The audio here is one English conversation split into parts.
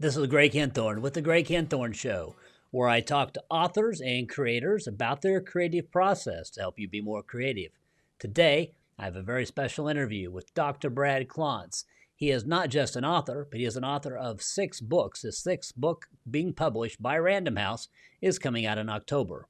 This is Greg Henthorne with The Greg Henthorne Show, where I talk to authors and creators about their creative process to help you be more creative. Today, I have a very special interview with Dr. Brad Klontz. He is not just an author, but he is an author of 6 books. His 6th book, being published by Random House, is coming out in October.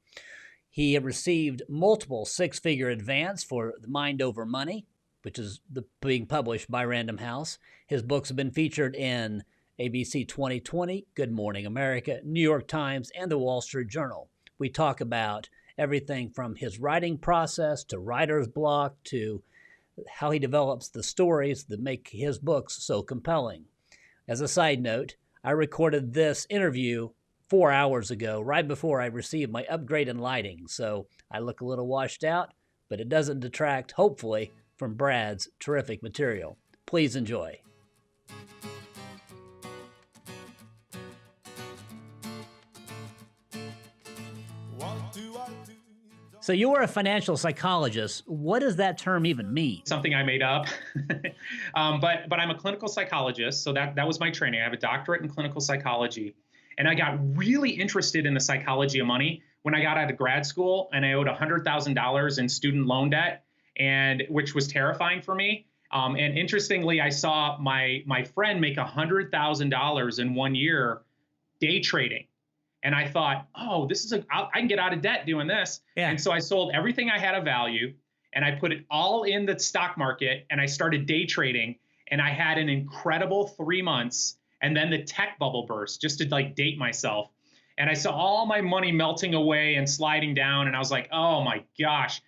He received multiple 6-figure advance for The Mind Over Money, which is being published by Random House. His books have been featured in ABC 2020, Good Morning America, New York Times, and the Wall Street Journal. We talk about everything from his writing process to writer's block to how he develops the stories that make his books so compelling. As a side note, I recorded this interview 4 hours ago, right before I received my upgrade in lighting, so I look a little washed out, but it doesn't detract, hopefully, from Brad's terrific material. Please enjoy. So you are a financial psychologist. What does that term even mean? Something I made up. But I'm a clinical psychologist, so that was my training. I have a doctorate in clinical psychology. And I got really interested in the psychology of money when I got out of grad school, and I owed $100,000 in student loan debt, and which was terrifying for me. And interestingly, I saw my friend make $100,000 in 1 year day trading. And I thought, oh, I can get out of debt doing this. Yeah. And so I sold everything I had of value and I put it all in the stock market and I started day trading, and I had an incredible 3 months. And then the tech bubble burst, just to date myself. And I saw all my money melting away and sliding down. And I was like, oh my gosh.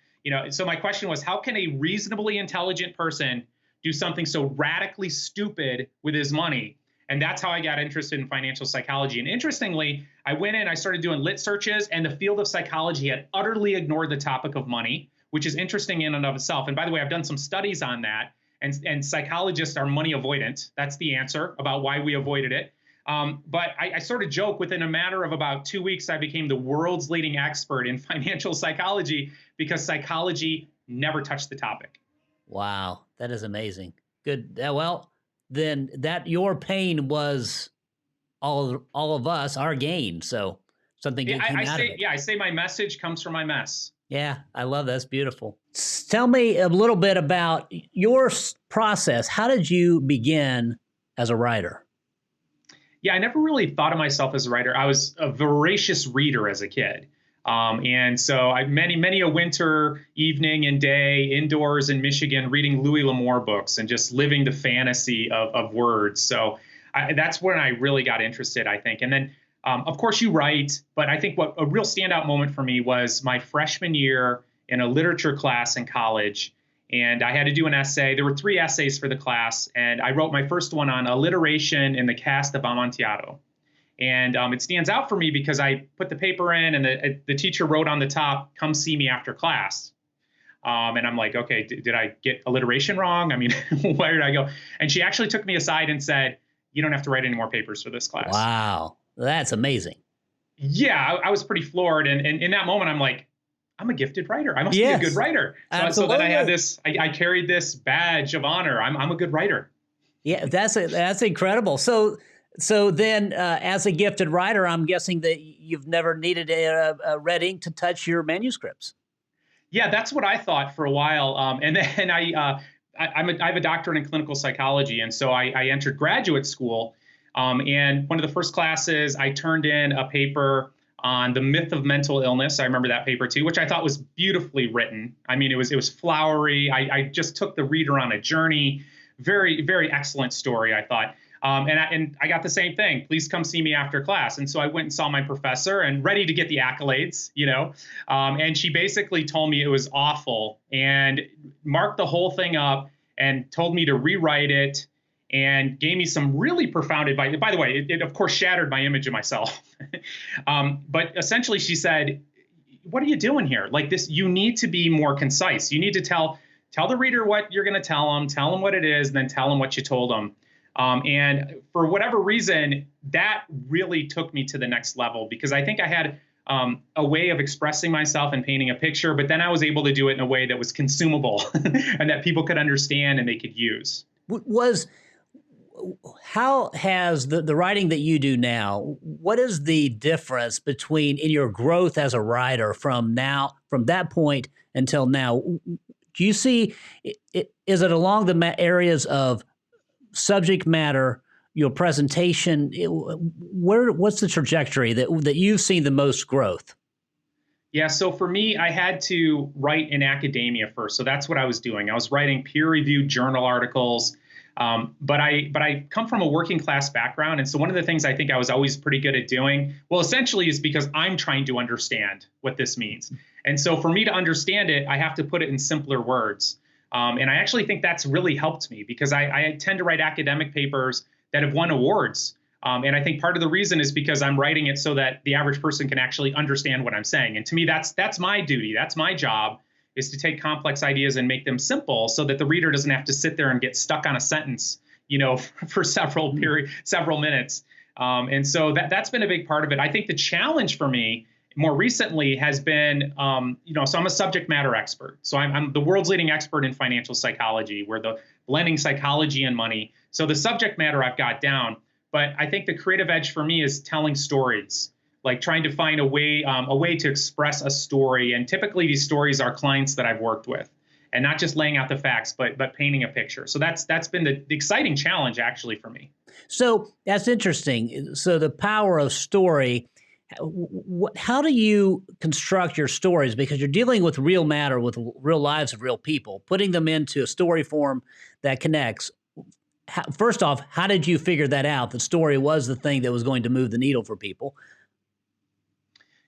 So my question was, how can a reasonably intelligent person do something so radically stupid with his money? And that's how I got interested in financial psychology. And interestingly, I went in, I started doing lit searches, and the field of psychology had utterly ignored the topic of money, which is interesting in and of itself. And by the way, I've done some studies on that, and psychologists are money avoidant. That's the answer about why we avoided it. But I sort of joke, within a matter of about 2 weeks, I became the world's leading expert in financial psychology because psychology never touched the topic. Wow, that is amazing. Good. Well, then that your pain was all of us, our gain. So something good came out of it. Yeah, I say my message comes from my mess. Yeah, I love that. That's beautiful. Tell me a little bit about your process. How did you begin as a writer? Yeah, I never really thought of myself as a writer. I was a voracious reader as a kid. And so many a winter evening and day indoors in Michigan reading Louis L'Amour books and just living the fantasy of words. So that's when I really got interested, I think. And then, of course, you write, but I think what a real standout moment for me was my freshman year in a literature class in college. And I had to do an essay. There were 3 essays for the class, and I wrote my first one on alliteration in the cast of Amontillado. And it stands out for me because I put the paper in, and the teacher wrote on the top, "Come see me after class." And I'm like, okay, did I get alliteration wrong? I mean, where did I go? And she actually took me aside and said, "You don't have to write any more papers for this class." Wow, that's amazing. Yeah, I was pretty floored. And in that moment, I'm like, I'm a gifted writer. I must be a good writer. So then I had this, I carried this badge of honor. I'm a good writer. Yeah, that's incredible. So then, as a gifted writer, I'm guessing that you've never needed a red ink to touch your manuscripts. Yeah, that's what I thought for a while. And then I have a doctorate in clinical psychology, and so I entered graduate school. And one of the first classes, I turned in a paper on the myth of mental illness. I remember that paper too, which I thought was beautifully written. I mean, it was flowery. I just took the reader on a journey. Very, very excellent story, I thought. And I got the same thing. Please come see me after class. And so I went and saw my professor, and ready to get the accolades, and she basically told me it was awful and marked the whole thing up and told me to rewrite it and gave me some really profound advice. By the way, it of course shattered my image of myself. But essentially she said, "What are you doing here? Like this, you need to be more concise. You need to tell the reader what you're going to tell them what it is, and then tell them what you told them." And for whatever reason, that really took me to the next level, because I think I had a way of expressing myself and painting a picture, but then I was able to do it in a way that was consumable and that people could understand and they could use. how has the writing that you do now, what is the difference between in your growth as a writer from that point until now? Do you see, is it along the areas of subject matter, your presentation? What's the trajectory that you've seen the most growth? Yeah, so for me, I had to write in academia first. So that's what I was doing. I was writing peer-reviewed journal articles, but I come from a working class background, and so one of the things I think I was always pretty good at doing, well, essentially, is because I'm trying to understand what this means. And so for me to understand it, I have to put it in simpler words. And I actually think that's really helped me because I tend to write academic papers that have won awards. And I think part of the reason is because I'm writing it so that the average person can actually understand what I'm saying. And to me, that's my duty. That's my job, is to take complex ideas and make them simple so that the reader doesn't have to sit there and get stuck on a sentence, for several minutes. And so that's been a big part of it. I think the challenge for me more recently has been, so I'm a subject matter expert. So I'm the world's leading expert in financial psychology. We're the blending psychology and money. So the subject matter I've got down. But I think the creative edge for me is telling stories, like trying to find a way to express a story. And typically these stories are clients that I've worked with, and not just laying out the facts, but painting a picture. So that's been the exciting challenge actually for me. So that's interesting. So the power of story. How do you construct your stories? Because you're dealing with real matter, with real lives of real people, putting them into a story form that connects. First off, how did you figure that out? The story was the thing that was going to move the needle for people.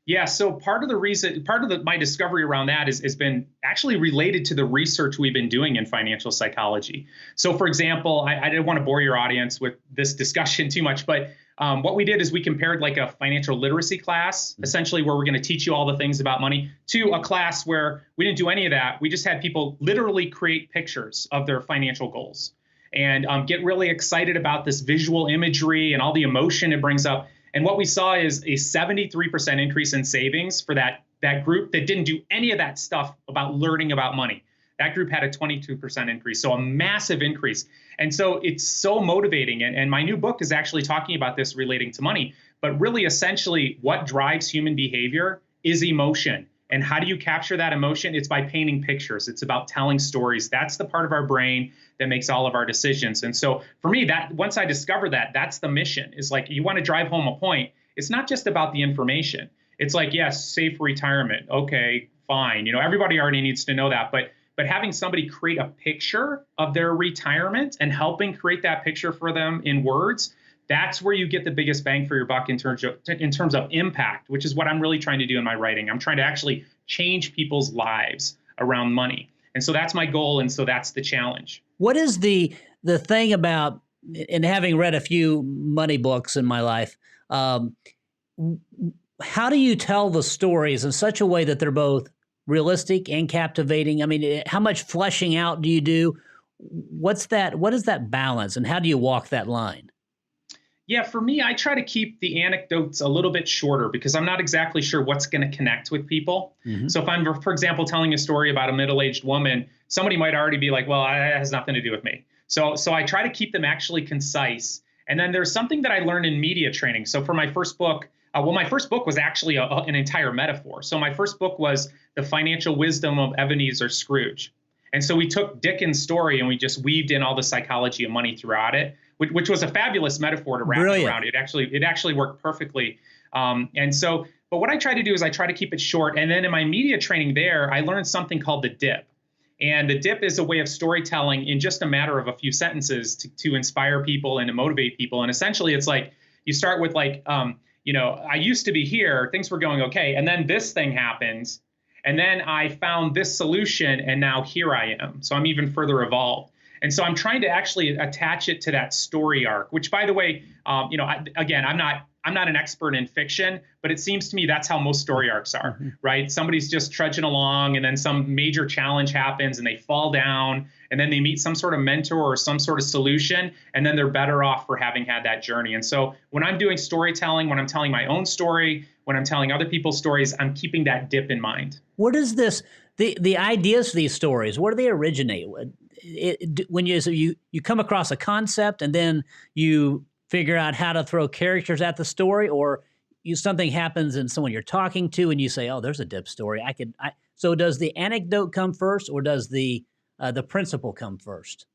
Yeah, so part of my discovery around that has been actually related to the research we've been doing in financial psychology. So for example, I didn't want to bore your audience with this discussion too much, but what we did is we compared like a financial literacy class, essentially where we're going to teach you all the things about money, to a class where we didn't do any of that. We just had people literally create pictures of their financial goals and get really excited about this visual imagery and all the emotion it brings up. And what we saw is a 73% increase in savings for that group that didn't do any of that stuff about learning about money. That group had a 22% increase, so a massive increase. And so it's so motivating. And my new book is actually talking about this relating to money. But really, essentially, what drives human behavior is emotion. And how do you capture that emotion? It's by painting pictures. It's about telling stories. That's the part of our brain that makes all of our decisions. And so for me, that once I discovered that, that's the mission. Is like, you want to drive home a point. It's not just about the information. It's like, yes, save for retirement. Okay, fine. Everybody already needs to know that. But having somebody create a picture of their retirement and helping create that picture for them in words, that's where you get the biggest bang for your buck in terms of impact, which is what I'm really trying to do in my writing. I'm trying to actually change people's lives around money. And so that's my goal. And so that's the challenge. What is the thing about, and having read a few money books in my life, how do you tell the stories in such a way that they're both realistic and captivating? I mean, how much fleshing out do you do? What is that balance, and how do you walk that line? Yeah, for me, I try to keep the anecdotes a little bit shorter because I'm not exactly sure what's going to connect with people. Mm-hmm. So if I'm, for example, telling a story about a middle-aged woman, somebody might already be like, well, that has nothing to do with me. So I try to keep them actually concise. And then there's something that I learned in media training. So for my first book, my first book was actually an entire metaphor. So my first book was The Financial Wisdom of Ebenezer Scrooge. And so we took Dickens' story and we just weaved in all the psychology of money throughout it, which was a fabulous metaphor to wrap it around. It actually worked perfectly. But what I try to do is I try to keep it short. And then in my media training there, I learned something called the dip. And the dip is a way of storytelling in just a matter of a few sentences to inspire people and to motivate people. And essentially, it's like you start with like, I used to be here, things were going okay, and then this thing happens, and then I found this solution, and now here I am. So I'm even further evolved. And so I'm trying to actually attach it to that story arc, which, by the way, I'm not an expert in fiction, but it seems to me that's how most story arcs are, right? Somebody's just trudging along, and then some major challenge happens, and they fall down, and then they meet some sort of mentor or some sort of solution, and then they're better off for having had that journey. And so when I'm doing storytelling, when I'm telling my own story, when I'm telling other people's stories, I'm keeping that dip in mind. What is this, the ideas for these stories, where do they originate? when you come across a concept and then you figure out how to throw characters at the story, or something happens and someone you're talking to and you say, oh, there's a dip story. So does the anecdote come first, or does the principle come first?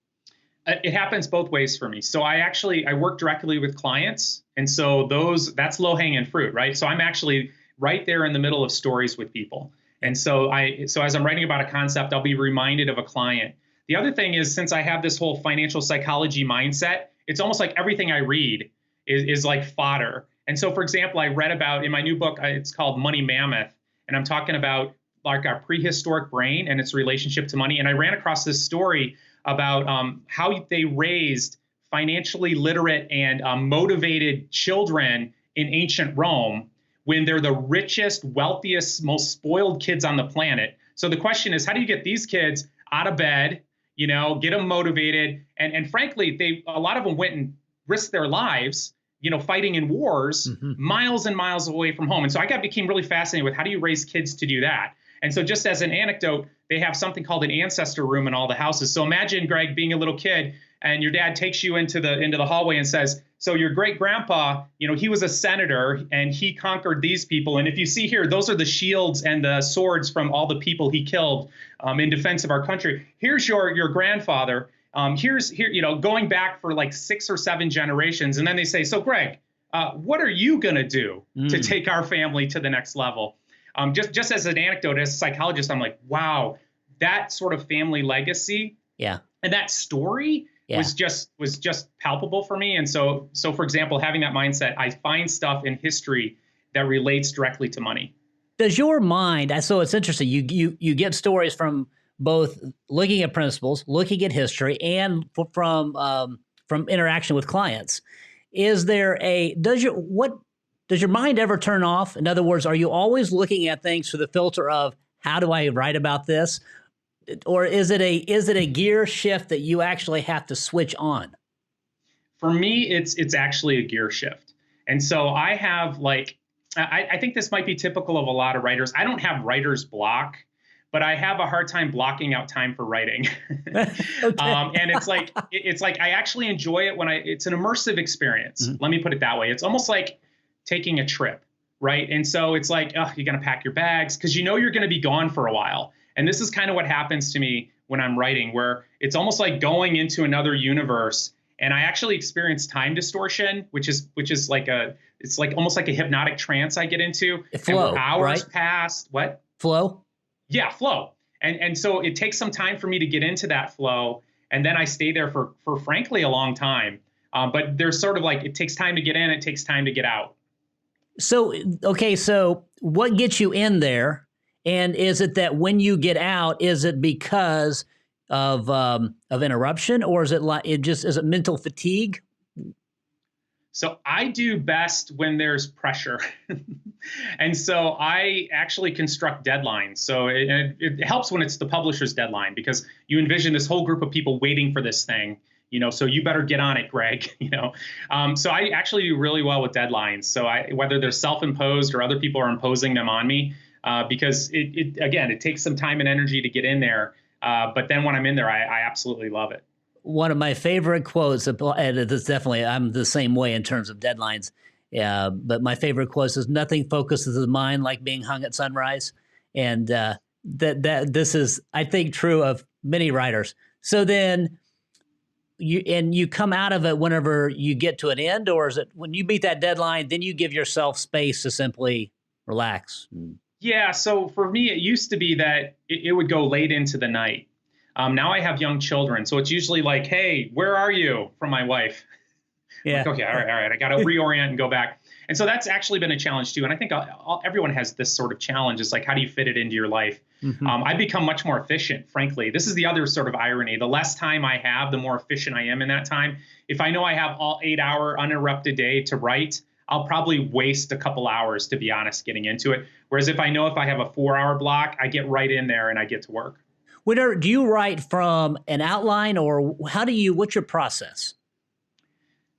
It happens both ways for me. So I work directly with clients. And so that's low hanging fruit, right? So I'm actually right there in the middle of stories with people. And so as I'm writing about a concept, I'll be reminded of a client. The other thing is, since I have this whole financial psychology mindset, it's almost like everything I read is like fodder. And so, for example, I read about in my new book, it's called Money Mammoth, and I'm talking about like our prehistoric brain and its relationship to money. And I ran across this story about how they raised financially literate and motivated children in ancient Rome when they're the richest, wealthiest, most spoiled kids on the planet. So the question is, how do you get these kids out of bed, get them motivated? And frankly, a lot of them went and risked their lives, fighting in wars miles and miles away from home. And so became really fascinated with how do you raise kids to do that? And so just as an anecdote, they have something called an ancestor room in all the houses. So imagine, Greg, being a little kid and your dad takes you into the hallway and says, so your great grandpa, he was a senator and he conquered these people. And if you see here, those are the shields and the swords from all the people he killed in defense of our country. Here's your grandfather. Here's going back for like 6 or 7 generations. And then they say, so Greg, what are you going to do to take our family to the next level? Just as an anecdote, as a psychologist, I'm like, wow, that sort of family legacy, and that story was just palpable for me. And so for example, having that mindset, I find stuff in history that relates directly to money. Does your mind? So it's interesting. You get stories from both looking at principles, looking at history, and from interaction with clients. Does your mind ever turn off? In other words, are you always looking at things through the filter of how do I write about this? Or is it a gear shift that you actually have to switch on? For me, it's actually a gear shift. And so I have I think this might be typical of a lot of writers. I don't have writer's block, but I have a hard time blocking out time for writing. And it's like I actually enjoy it it's an immersive experience. Let me put it that way. It's almost like taking a trip, right? And so it's like, you're going to pack your bags because you're going to be gone for a while. And this is kind of what happens to me when I'm writing, where it's almost like going into another universe. And I actually experience time distortion, which is it's like almost like a hypnotic trance I get into. Flow, hours right? Past. What? Flow? Yeah, flow. And so it takes some time for me to get into that flow. And then I stay there for frankly a long time. But there's sort of like, it takes time to get in, it takes time to get out. So what gets you in there? And is it that when you get out, is it because of interruption, or is it mental fatigue? So I do best when there's pressure. And so I actually construct deadlines. So it helps when it's the publisher's deadline, because you envision this whole group of people waiting for this thing, so you better get on it, Greg, So I actually do really well with deadlines. So whether they're self-imposed or other people are imposing them on me, because it takes some time and energy to get in there. But then when I'm in there, I absolutely love it. One of my favorite quotes, and it's definitely, I'm the same way in terms of deadlines. But my favorite quote is, "Nothing focuses the mind like being hung at sunrise," and that this is, I think, true of many writers. So then, you come out of it whenever you get to an end, or is it when you meet that deadline, then you give yourself space to simply relax? Yeah. So for me, it used to be that it would go late into the night. Now I have young children, so it's usually like, "Hey, where are you?" from my wife. Yeah. Like, okay, all right. I got to reorient and go back. And so that's actually been a challenge too. And I think everyone has this sort of challenge. It's like, how do you fit it into your life? I've become much more efficient, frankly. This is the other sort of irony. The less time I have, the more efficient I am in that time. If I know I have all 8-hour uninterrupted day to write, I'll probably waste a couple hours, to be honest, getting into it. Whereas if I have a 4-hour block, I get right in there and I get to work. Do you write from an outline, or what's your process?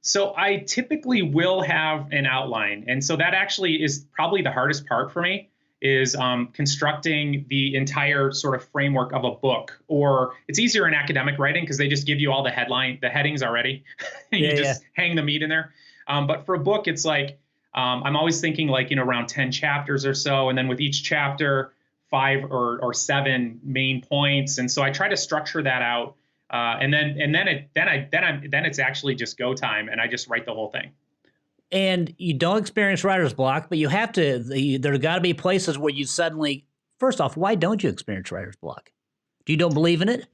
So I typically will have an outline. And so that actually is probably the hardest part for me, is constructing the entire sort of framework of a book. Or it's easier in academic writing because they just give you all the headings already. And you just hang the meat in there. But for a book, it's like, I'm always thinking like, around 10 chapters or so. And then with each chapter, 5 or 7 main points. And so I try to structure that out. And then it's actually just go time, and I just write the whole thing. And you don't experience writer's block, but you have to. There got to be places where you suddenly. First off, why don't you experience writer's block? You don't believe in it?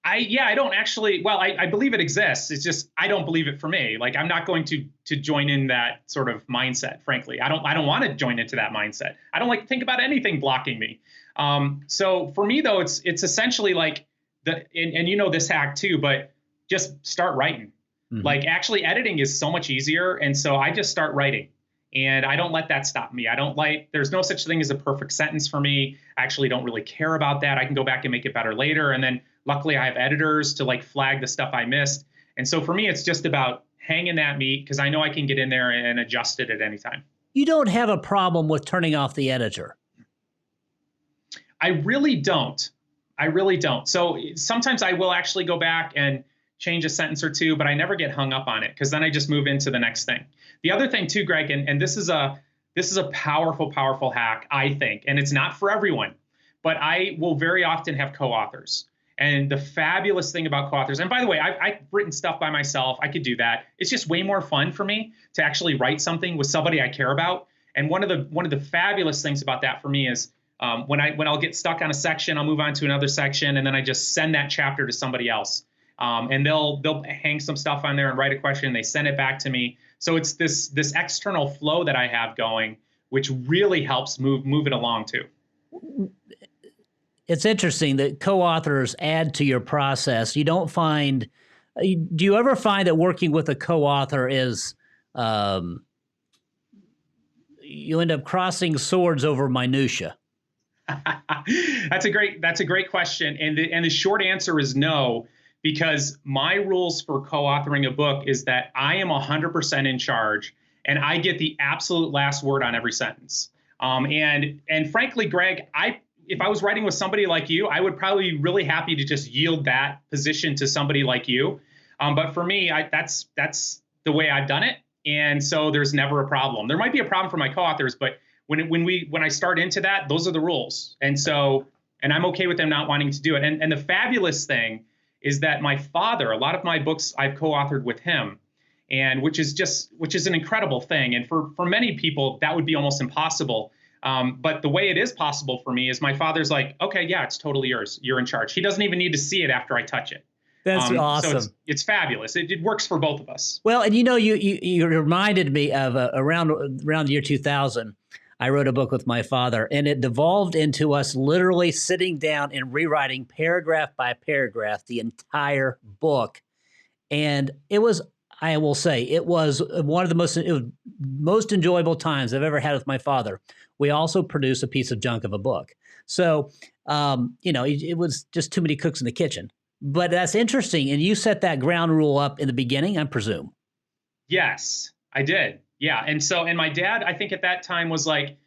I don't actually. Well, I believe it exists. It's just I don't believe it for me. Like I'm not going to join in that sort of mindset. Frankly, I don't want to join into that mindset. I don't like to think about anything blocking me. So for me though, it's essentially like and you know this hack too, but just start writing. Mm-hmm. Like actually editing is so much easier, and so I just start writing. And I don't let that stop me. There's no such thing as a perfect sentence for me. I actually don't really care about that. I can go back and make it better later. And then luckily I have editors to like flag the stuff I missed. And so for me, it's just about hanging that meat because I know I can get in there and adjust it at any time. You don't have a problem with turning off the editor. I really don't. So sometimes I will actually go back and change a sentence or two, but I never get hung up on it because then I just move into the next thing. The other thing too, Greg, and this is a powerful, powerful hack, I think, and it's not for everyone, but I will very often have co-authors. And the fabulous thing about co-authors, and by the way, I've written stuff by myself. I could do that. It's just way more fun for me to actually write something with somebody I care about. And one of the fabulous things about that for me is when I'll get stuck on a section, I'll move on to another section, and then I just send that chapter to somebody else. And they'll hang some stuff on there and write a question, and they send it back to me. So it's this external flow that I have going, which really helps move it along too. It's interesting that co-authors add to your process. You don't find, do you ever find that working with a co-author is, you end up crossing swords over minutia? That's a great question. And the short answer is no. Because my rules for co-authoring a book is that I am 100% in charge and I get the absolute last word on every sentence. And frankly, Greg, if I was writing with somebody like you, I would probably be really happy to just yield that position to somebody like you. But for me, that's the way I've done it. And so there's never a problem. There might be a problem for my co-authors, but when I start into that, those are the rules. And I'm okay with them not wanting to do it. And the fabulous thing is that my father, a lot of my books I've co-authored with him, and which is an incredible thing. And for many people, that would be almost impossible. But the way it is possible for me is my father's like, okay, yeah, it's totally yours. You're in charge. He doesn't even need to see it after I touch it. That's awesome. So it's fabulous. It works for both of us. Well, and you reminded me of around the year 2000. I wrote a book with my father, and it devolved into us literally sitting down and rewriting paragraph by paragraph the entire book. And it was, I will say, it was one of the most enjoyable times I've ever had with my father. We also produced a piece of junk of a book. So, it was just too many cooks in the kitchen. But that's interesting. And you set that ground rule up in the beginning, I presume. Yes, I did. Yeah. And my dad, I think at that time was like,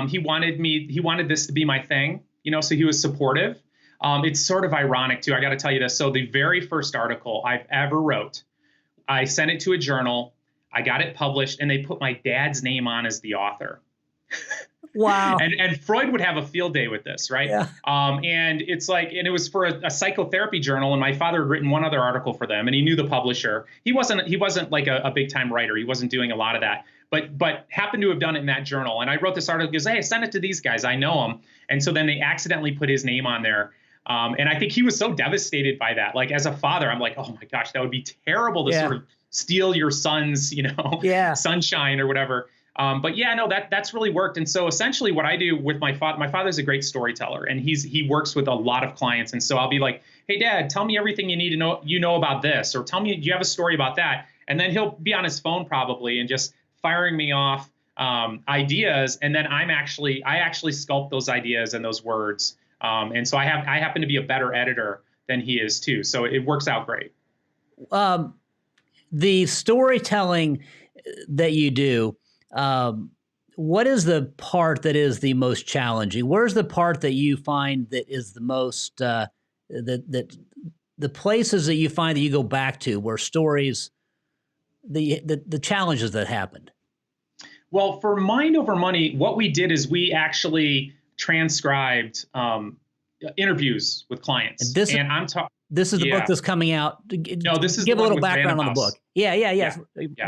he wanted this to be my thing, so he was supportive. It's sort of ironic too. I got to tell you this. So the very first article I've ever wrote, I sent it to a journal. I got it published, and they put my dad's name on as the author. Wow. And Freud would have a field day with this, right? Yeah. And it's like, and it was for a psychotherapy journal, and my father had written one other article for them, and he knew the publisher. He wasn't like a big time writer. He wasn't doing a lot of that, but happened to have done it in that journal. And I wrote this article because, hey, send it to these guys. I know them. And so then they accidentally put his name on there. And I think he was so devastated by that. Like as a father, I'm like, oh my gosh, that would be terrible to sort of steal your son's, sunshine or whatever. But yeah, no, that's really worked. And so essentially what I do with my father's a great storyteller, and he works with a lot of clients. And so I'll be like, hey, Dad, tell me everything you need to know about this, or tell me, do you have a story about that? And then he'll be on his phone probably and just firing me off ideas. And then I actually sculpt those ideas and those words. And so I happen to be a better editor than he is too. So it works out great. The storytelling that you do, what is the part that is the most challenging? Where's the part that you find that is the most the places that you find that you go back to where stories, the challenges that happened? Well, for Mind Over Money, what we did is we actually transcribed interviews with clients. And I'm talking. This is the book that's coming out. No, this is give the a one little with background on the book. Yeah.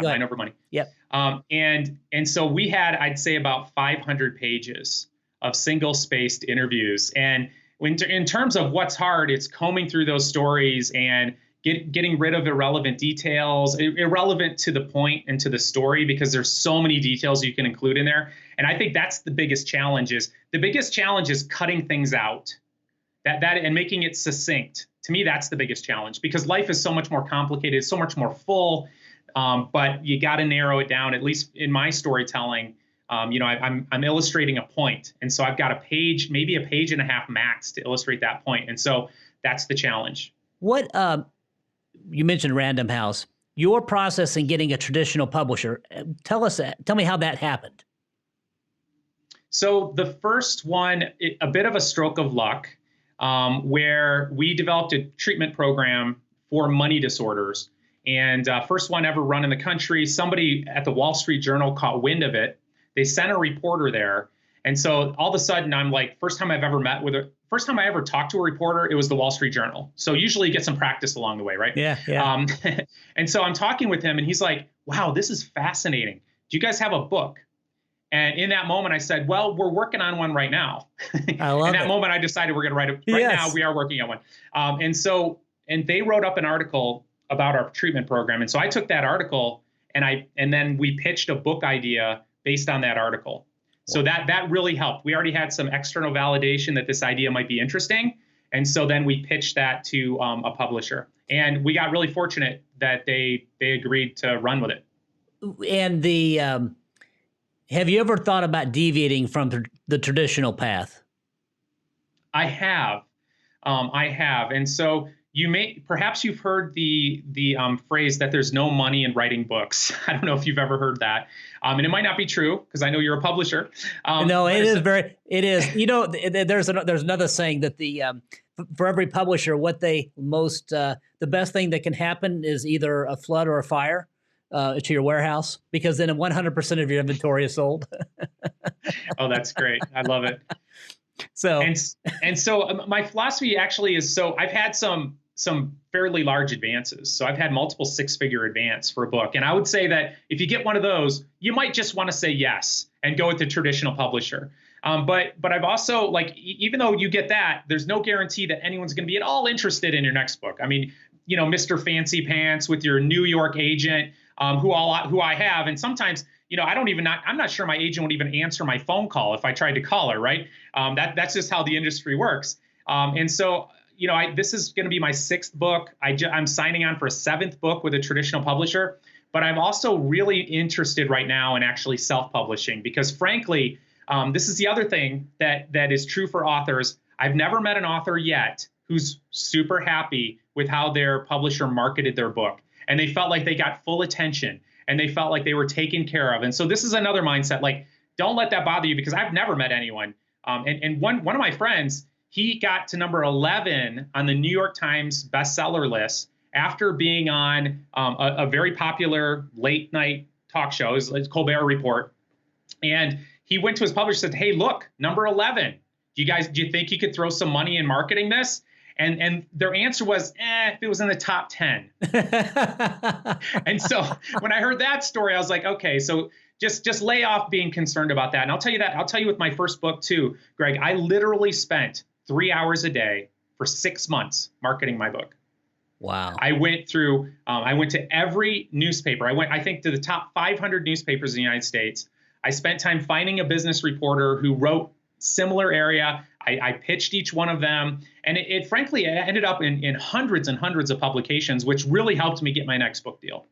Mind Over Money. Yep. And so we had, I'd say, about 500 pages of single-spaced interviews. And in terms of what's hard, it's combing through those stories and getting rid of irrelevant details, irrelevant to the point and to the story, because there's so many details you can include in there. And I think that's the biggest challenge is cutting things out and making it succinct. To me, that's the biggest challenge, because life is so much more complicated, so much more full. But you got to narrow it down. At least in my storytelling, I'm illustrating a point, and so I've got a page, maybe a page and a half max to illustrate that point. And so that's the challenge. What you mentioned Random House, your process in getting a traditional publisher. Tell me how that happened. So the first one, a bit of a stroke of luck, where we developed a treatment program for money disorders. And first one ever run in the country. Somebody at the Wall Street Journal caught wind of it. They sent a reporter there. And so all of a sudden, I'm like, first time I ever talked to a reporter, it was the Wall Street Journal. So usually you get some practice along the way, right? Yeah. And so I'm talking with him, and he's like, wow, this is fascinating. Do you guys have a book? And in that moment, I said, well, we're working on one right now. I love In that moment, I decided we're going to write it right now. We are working on one. And they wrote up an article about our treatment program. And so I took that article and then we pitched a book idea based on that article. So that really helped. We already had some external validation that this idea might be interesting. And so then we pitched that to a publisher. And we got really fortunate that they agreed to run with it. And have you ever thought about deviating from the traditional path? I have. And so perhaps you've heard the phrase that there's no money in writing books. I don't know if you've ever heard that. And it might not be true, because I know you're a publisher. No, it is. You know, there's another saying that for every publisher, the best thing that can happen is either a flood or a fire to your warehouse, because then 100% of your inventory is sold. Oh, that's great. I love it. So my philosophy actually is, so I've had some fairly large advances. So I've had multiple six-figure advance for a book. And I would say that if you get one of those, you might just want to say yes and go with the traditional publisher. But I've also, even though you get that, there's no guarantee that anyone's going to be at all interested in your next book. I mean, Mr. Fancy Pants with your New York agent, who I have. And sometimes, I'm not sure my agent would even answer my phone call if I tried to call her, right? That's just how the industry works. And so, this is going to be my sixth book. I'm signing on for a seventh book with a traditional publisher. But I'm also really interested right now in actually self-publishing, because frankly, this is the other thing that is true for authors. I've never met an author yet who's super happy with how their publisher marketed their book. And they felt like they got full attention, and they felt like they were taken care of. And so this is another mindset, don't let that bother you, because I've never met anyone. And one of my friends, he got to number 11 on the New York Times bestseller list after being on a very popular late night talk show. It's Colbert Report. And he went to his publisher and said, hey, look, number 11. Do you think you could throw some money in marketing this? And their answer was, if it was in the top 10. And so when I heard that story, I was like, okay, so just lay off being concerned about that. And I'll tell you with my first book too, Greg, I literally spent 3 hours a day for 6 months marketing my book. Wow. I went to every newspaper. I think to the top 500 newspapers in the United States. I spent time finding a business reporter who wrote similar area. I pitched each one of them, and it frankly ended up in hundreds and hundreds of publications, which really helped me get my next book deal.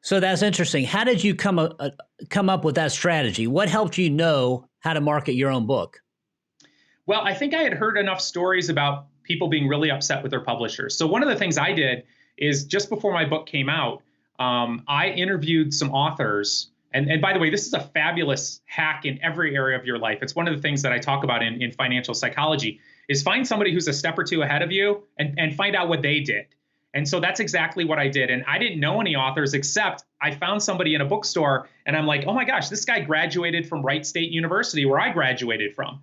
So that's interesting. How did you come up with that strategy? What helped you know how to market your own book? Well, I think I had heard enough stories about people being really upset with their publishers. So one of the things I did is, just before my book came out, I interviewed some authors And by the way, this is a fabulous hack in every area of your life. It's one of the things that I talk about in financial psychology is find somebody who's a step or two ahead of you and find out what they did. And so that's exactly what I did. And I didn't know any authors except I found somebody in a bookstore and I'm like, oh my gosh, this guy graduated from Wright State University where I graduated from.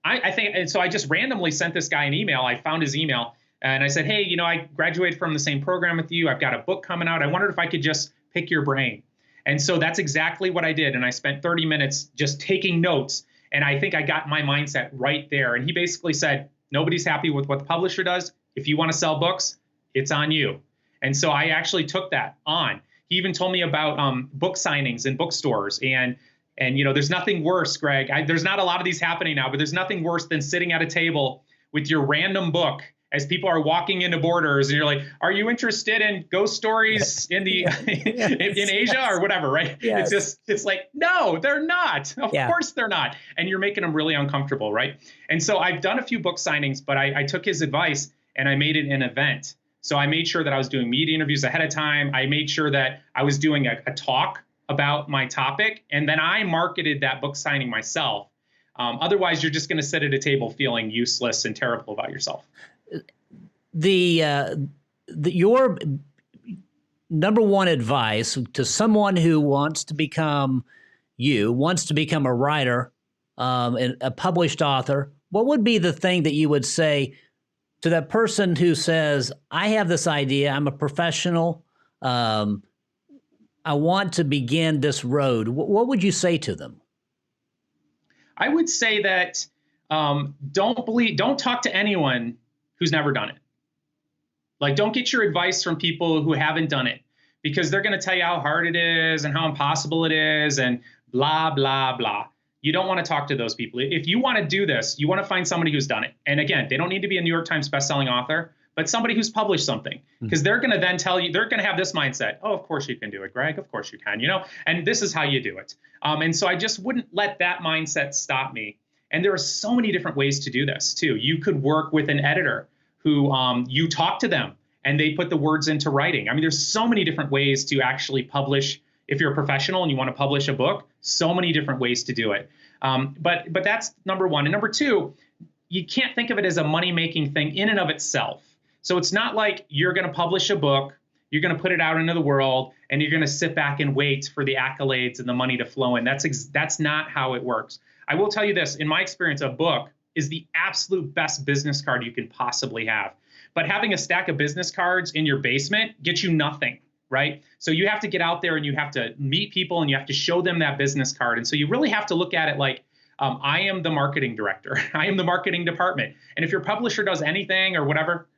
I think, and so I just randomly sent this guy an email. I found his email and I said, hey, I graduated from the same program with you. I've got a book coming out. I wondered if I could just pick your brain. And so that's exactly what I did. And I spent 30 minutes just taking notes. And I think I got my mindset right there. And he basically said, nobody's happy with what the publisher does. If you want to sell books, it's on you. And so I actually took that on. He even told me about book signings in bookstores. And there's nothing worse, Greg. There's not a lot of these happening now, but there's nothing worse than sitting at a table with your random book as people are walking into Borders and you're like, are you interested in ghost stories in the in Asia or whatever, right? Yes. It's like, no, they're not. Of course they're not. And you're making them really uncomfortable, right? And so I've done a few book signings, but I took his advice and I made it an event. So I made sure that I was doing media interviews ahead of time. I made sure that I was doing a talk about my topic, and then I marketed that book signing myself. Otherwise, you're just going to sit at a table feeling useless and terrible about yourself. Your number one advice to someone who wants to become a writer, and a published author, what would be the thing that you would say to that person who says, I have this idea, I'm a professional, I want to begin this road? What would you say to them? I would say that don't talk to anyone who's never done it. Like, don't get your advice from people who haven't done it, because they're going to tell you how hard it is and how impossible it is and blah, blah, blah. You don't want to talk to those people. If you want to do this, you want to find somebody who's done it. And again, they don't need to be a New York Times bestselling author, but somebody who's published something, because they're going to then tell you, they're going to have this mindset. Oh, of course you can do it, Greg. Of course you can, and this is how you do it. And so I just wouldn't let that mindset stop me. And there are so many different ways to do this too. You could work with an editor who you talk to them and they put the words into writing. I mean, there's so many different ways to actually publish. If you're a professional and you want to publish a book, so many different ways to do it. But that's number one. And number two, you can't think of it as a money-making thing in and of itself. So it's not like you're going to publish a book, you're going to put it out into the world, and you're going to sit back and wait for the accolades and the money to flow in. That's not how it works. I will tell you this, in my experience, a book is the absolute best business card you can possibly have. But having a stack of business cards in your basement gets you nothing, right? So you have to get out there and you have to meet people and you have to show them that business card. And so you really have to look at it like, I am the marketing director. I am the marketing department. And if your publisher does anything or whatever,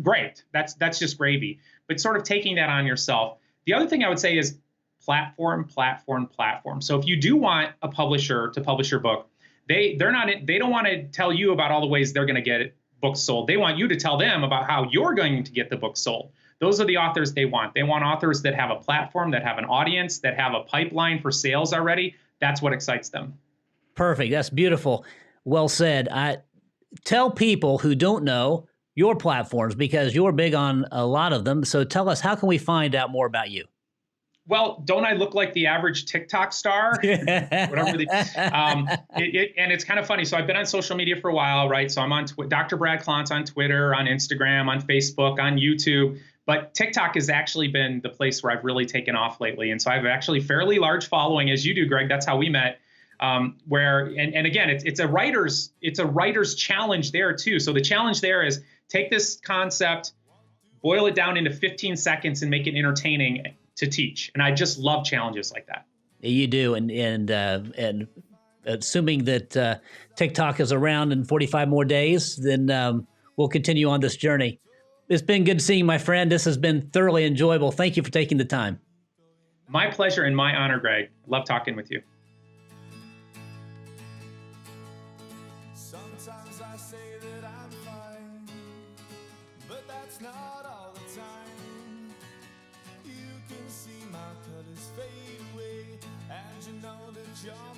great. That's just gravy. But sort of taking that on yourself. The other thing I would say is platform. So if you do want a publisher to publish your book, they don't want to tell you about all the ways they're going to get books sold. They want you to tell them about how you're going to get the book sold. Those are the authors they want. They want authors that have a platform, that have an audience, that have a pipeline for sales already. That's what excites them. Perfect. That's beautiful. Well said. Tell people who don't know your platforms, because you're big on a lot of them. So tell us, how can we find out more about you? Well, don't I look like the average TikTok star? Whatever and it's kind of funny. So I've been on social media for a while, right? So I'm on Dr. Brad Klontz on Twitter, on Instagram, on Facebook, on YouTube. But TikTok has actually been the place where I've really taken off lately. And so I have actually fairly large following, as you do, Greg. That's how we met. And again, it's a writer's challenge there too. So the challenge there is take this concept, boil it down into 15 seconds, and make it entertaining to teach. And I just love challenges like that. You do, and assuming that TikTok is around in 45 more days, then we'll continue on this journey. It's been good seeing you, my friend. This has been thoroughly enjoyable. Thank you for taking the time. My pleasure and my honor, Greg. Love talking with you. Sometimes I say that I'm fine, but that's not all the time. You can see my colors fade away, and you know that you're